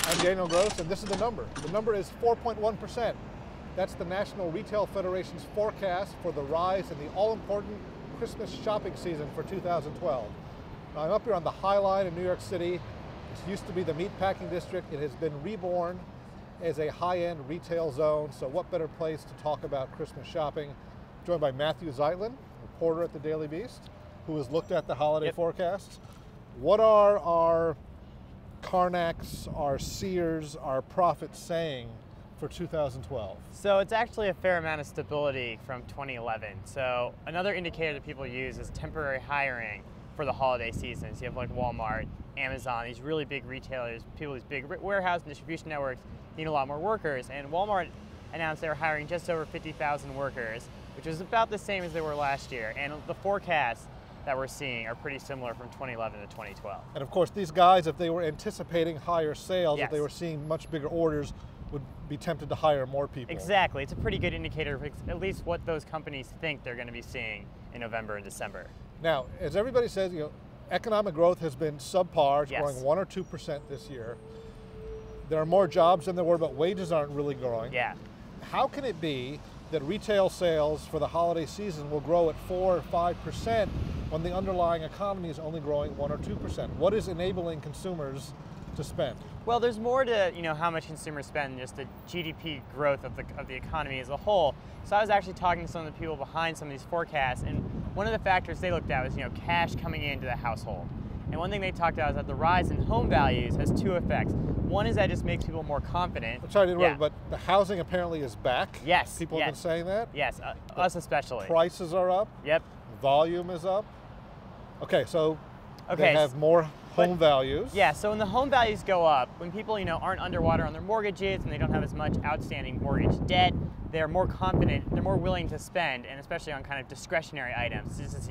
I'm Daniel Gross, and this is the number. The number is 4.1%. That's the National Retail Federation's forecast for the rise in the all-important Christmas shopping season for 2012. Now, I'm up here on the High Line in New York City. This used to be the meatpacking district. It has been reborn as a high-end retail zone, so what better place to talk about Christmas shopping? I'm joined by Matthew Zeitlin, reporter at the Daily Beast, who has looked at the holiday forecasts. What are our Karnaks, our Sears, our Profits saying for 2012? So it's actually a fair amount of stability from 2011. So another indicator that people use is temporary hiring for the holiday season. So you have like Walmart, Amazon, these really big retailers, people, these big warehouse and distribution networks need a lot more workers. And Walmart announced they were hiring just over 50,000 workers, which is about the same as they were last year. And the forecasts that we're seeing are pretty similar from 2011 to 2012. And of course, these guys, if they were anticipating higher sales, Yes. if they were seeing much bigger orders, would be tempted to hire more people. Exactly. It's a pretty good indicator of at least what those companies think they're going to be seeing in November and December. Now, as everybody says, economic growth has been subpar. It's Yes. growing 1 or 2% this year. There are more jobs than there were, but wages aren't really growing. Yeah. How can it be that retail sales for the holiday season will grow at 4 or 5% when the underlying economy is only growing 1 or 2%? What is enabling consumers to spend? Well, there's more to how much consumers spend than just the GDP growth of the economy as a whole. So I was actually talking to some of the people behind some of these forecasts, and one of the factors they looked at was cash coming into the household. And one thing they talked about is that the rise in home values has two effects. One is that it just makes people more confident. I'm sorry to interrupt, but the housing apparently is back. Yes. People have been saying that. Yes, us especially. Prices are up. Yep. Volume is up. Okay, so Okay, they have more home values. Yeah, so when the home values go up, when people aren't underwater on their mortgages and they don't have as much outstanding mortgage debt, they're more confident, they're more willing to spend, and especially on kind of discretionary items. This is,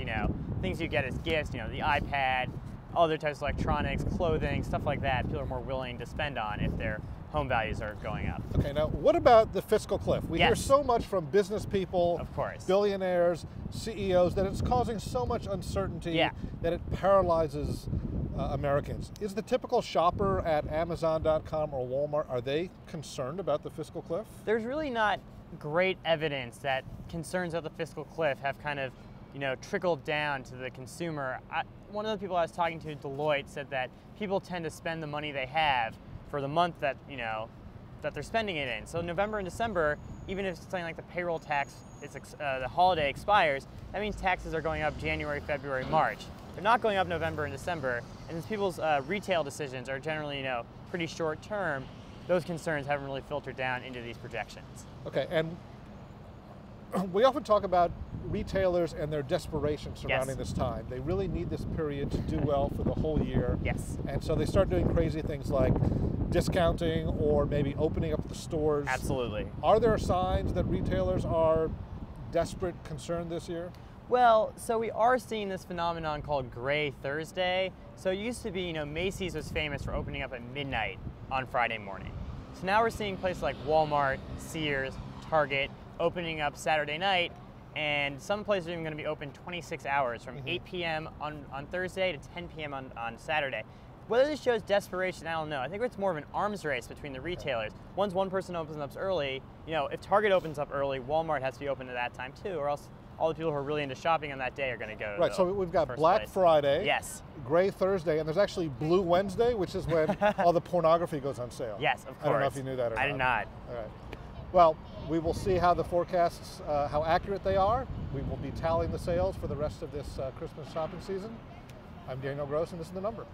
things you get as gifts, the iPad, other types of electronics, clothing, stuff like that. People are more willing to spend on if their home values are going up. Okay, now what about the fiscal cliff? We hear Yes. so much from business people, Of course. billionaires, CEOs, that it's causing so much uncertainty Yeah. that it paralyzes Americans. Is the typical shopper at Amazon.com or Walmart, are they concerned about the fiscal cliff? There's really not great evidence that concerns of the fiscal cliff have kind of trickled down to the consumer. One of the people I was talking to at Deloitte said that people tend to spend the money they have for the month that that they're spending it in. So November and December, even if something like the payroll tax, the holiday expires, that means taxes are going up January, February, March. They're not going up November and December, and since people's retail decisions are generally pretty short term, those concerns haven't really filtered down into these projections. Okay, and we often talk about retailers and their desperation surrounding this time. They really need this period to do well for the whole year. Yes. And so they start doing crazy things like discounting or maybe opening up the stores. Absolutely. Are there signs that retailers are desperate, concerned this year? Well, so we are seeing this phenomenon called Gray Thursday. So it used to be, Macy's was famous for opening up at midnight on Friday morning. So now we're seeing places like Walmart, Sears, Target opening up Saturday night, and some places are even going to be open 26 hours from 8 p.m. on Thursday to 10 p.m. on Saturday. Whether this shows desperation, I don't know. I think it's more of an arms race between the retailers. Once one person opens up early, if Target opens up early, Walmart has to be open at that time too, or else all the people who are really into shopping on that day are going to go to Right, so we've got Black Friday, yes, Gray Thursday, and there's actually Blue Wednesday, which is when all the pornography goes on sale. Yes, of course. I don't know if you knew that or not. I did not. All right. Well, we will see how the forecasts, how accurate they are. We will be tallying the sales for the rest of this Christmas shopping season. I'm Daniel Gross, and this is The Number.